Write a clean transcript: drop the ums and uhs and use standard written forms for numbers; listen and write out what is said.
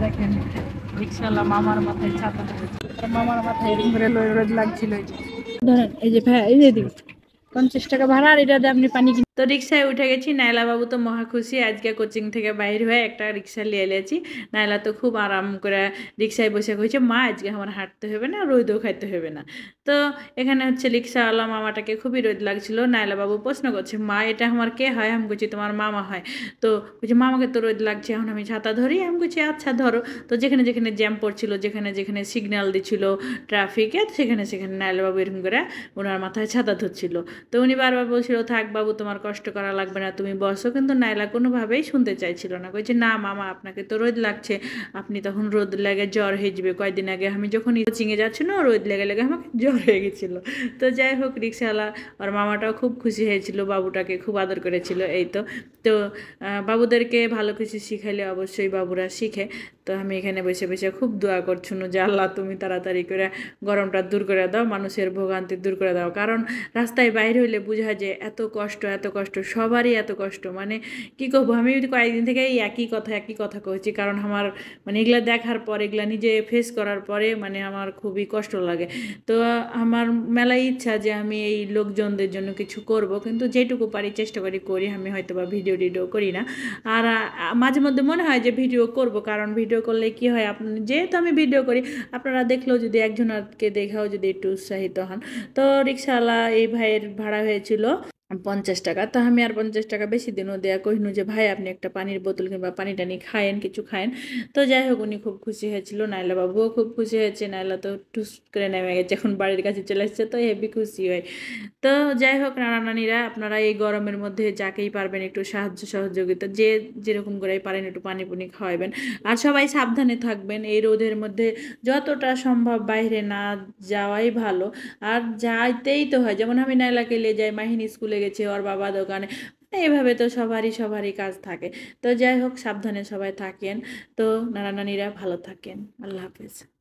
দেখেন রিক্সাওয়ালা মামার মাথায় ছাতা ধরেছে, মামার মাথায় এরকম করে রোদ লাগছিল। ধরেন এই যে ভাই, এই যে দিন 50 টাকা ভাড়া, আর এটা দিয়ে আপনি পানি কিনে। তো রিক্সায় উঠে গেছি। নাইলা বাবু তো মহা খুশি, আজকে কোচিং থেকে বাইর হয়ে একটা রিক্সা নিয়ে এলেছি। নাইলা তো খুব আরাম করে রিক্সায় বসে কইছে, মা আজকে আমার হাঁটতে হবে না, রোদও খাইতে হবে না। তো এখানে হচ্ছে রিক্সাওয়ালা মামাটাকে খুবই রোদ লাগছিল। নাইলা বাবু প্রশ্ন করছে, মা এটা আমার কে হয়? আমি বলছি তোমার মামা হয়। তো বলছি মামাকে তো রোদ লাগছে, এখন আমি ছাতা ধরি? আমি বলছি আচ্ছা ধরো। তো যেখানে যেখানে জ্যাম পড়ছিল, যেখানে যেখানে সিগন্যাল দিচ্ছিল ট্রাফিকে, সেখানে সেখানে নাইলা বাবু এরকম করে ওনার মাথায় ছাতা ধরছিল। তো উনি বারবার বলছিল, থাক বাবু তোমার কষ্ট করা লাগবে না, তুমি বসো। কিন্তু নাইলা কোনোভাবেই শুনতে চাইছিল না, কইছে না মামা আপনাকে তো রোদ লাগছে, আপনি তখন রোদ লেগে জ্বর হয়ে যাবে। কয়েকদিন আগে আমি যখন কোচিংয়ে যাচ্ছিল, রোদ লেগে লেগে আমাকে জ্বর হয়ে গেছিলো। তো যাই হোক, রিক্সাওয়ালা আর মামাটাও খুব খুশি হয়েছিল, বাবুটাকে খুব আদর করেছিল। এই তো তো বাবুদেরকে ভালো কিছু শিখাইলে অবশ্যই বাবুরা শিখে। তো আমি এখানে বসে বসে খুব দোয়া করছুন যে আল্লাহ তুমি তাড়াতাড়ি করে গরমটা দূর করে দাও, মানুষের ভোগান্তি দূর করে দাও। কারণ রাস্তায় বাইরে হইলে বোঝা যায় এত কষ্ট, এত কষ্ট, সবারই এত কষ্ট। মানে কী করবো, আমি কয়েকদিন থেকে এই একই কথা কইছি। কারণ আমার মানে এগুলা দেখার পর, এগুলা নিজে ফেস করার পরে মানে আমার খুবই কষ্ট লাগে। তো আমার মেলায় ইচ্ছা যে আমি এই লোকজনদের জন্য কিছু করব, কিন্তু যেটুকু পারি চেষ্টা করি। আমি হয়তো বা ভিডিও করি না। আর মাঝে মধ্যে মনে হয় যে ভিডিও করব, কারণ ভিডিও করলে কি হয়, আপনি যেহেতু আমি ভিডিও করি, আপনারা দেখলেও যদি একজনকে দেখাও যদি একটু উৎসাহিত হন। তো রিক্সাওয়ালা এই ভাইয়ের ভাড়া হয়েছিল 50 টাকা। তো আমি আর 50 টাকা বেশি দিনও দেয়া কহিনু যে ভাই আপনি একটা পানির বোতল কিংবা পানি টানি খায়েন, কিছু খায়েন। তো যাই হোক, উনি খুব খুশি হয়েছিল, নাইলা বাবুও খুব খুশি হয়েছে। নাইলা তো টুস করে নেমে গেছে, এখন বাড়ির কাছে চলে এসেছে, তো হেভি খুশি হয়। তো যাই হোক, নানা নানিরা আপনারা এই গরমের মধ্যে যাকেই পারবেন একটু সাহায্য সহযোগিতা, যে যেরকম করেই পারেন একটু পানি পুনি খাওয়াবেন। আর সবাই সাবধানে থাকবেন, এই রোদের মধ্যে যতটা সম্ভব বাইরে না যাওয়াই ভালো। আর যাইতেই তো হয়, যেমন আমি নাইলাকে নিয়ে যাই, মাহিনী স্কুলে গেছে, ওর বাবা দোকানে, এইভাবে তো সবারই কাজ থাকে। তো যাই হোক, সাবধানে সবাই থাকেন। তো নানা নানিরা ভালো থাকেন। আল্লাহ হাফেজ।